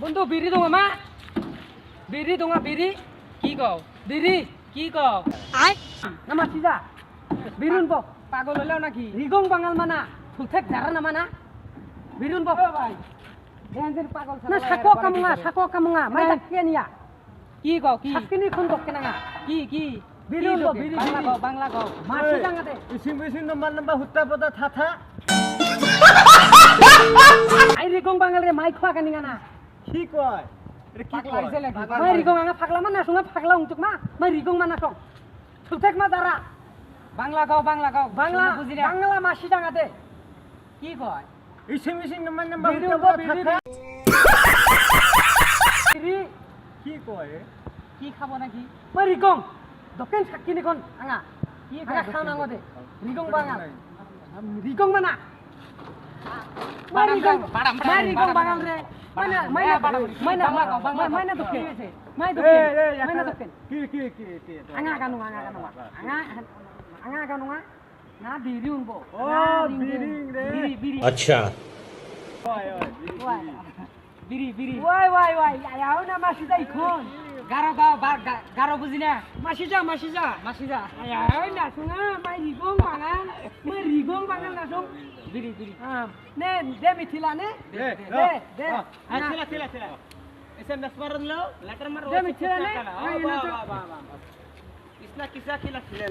বন্ধু বিড়ি দোঙা মা বিড়ি দোঙা বিড়ি কি কও বিড়ি কি কও আই নামা সিজা বিরুন বক পাগল হলেও নাকি রিগং বাঙাল মানা ফুলথেক জারা না মানা বিরুন বক ভাই এনদের পাগল না সাকো কামুঙা মাই তাকে নিয়া কি কও কি সাকিনি খুন বককে নাঙা কি বিরুন বক বিড়ি বাংলা কও মাসি জাঙ্গাতে ইসিং নাম্বার হুত্তা পদা থাথা আই রিগং বাঙাল রে মাই খোয়া কানিঙা না কি কয় এটা কি পাগলা হইছে লাগি মাই রিগং আঙা ফাগলা মানা সুঙা ফাগলা উংতুক মা মাই রিগং মানা সং ফুলথেক মা জারা বাংলা কও বাংলা বুঝি না বাংলা মাসি জাঙ্গাতে কি কয় ইসিং নাম্বার বিড়ি হুত্তা উঠবো, পদা বিড়ি। থাথা বিড়ি কি কয় কি খাবো নাকি মাই রিগং দকেন সাকিনি কোন আঙা কি আগা খাও নাঙো দে রিগং বাঙাল রিগং মানা বাড়াম, মাই রিগং বাঙাল রে মাইনা দকেন মাই দকেন মাইনা দকেন কি anga kanu anga na biri unbo ও বিরিং রে biri अच्छा ওই বিড়ি wai ayau na masida ikon Garo বুঝি না masida মাসিদা ayau na sunga mai rigong bangan na sung বিড়ি ne de mithila ne de ছিলা এসএমএস মারন লো লেটার মারো de mithila ne ইসনা কিসা খিলা খিলা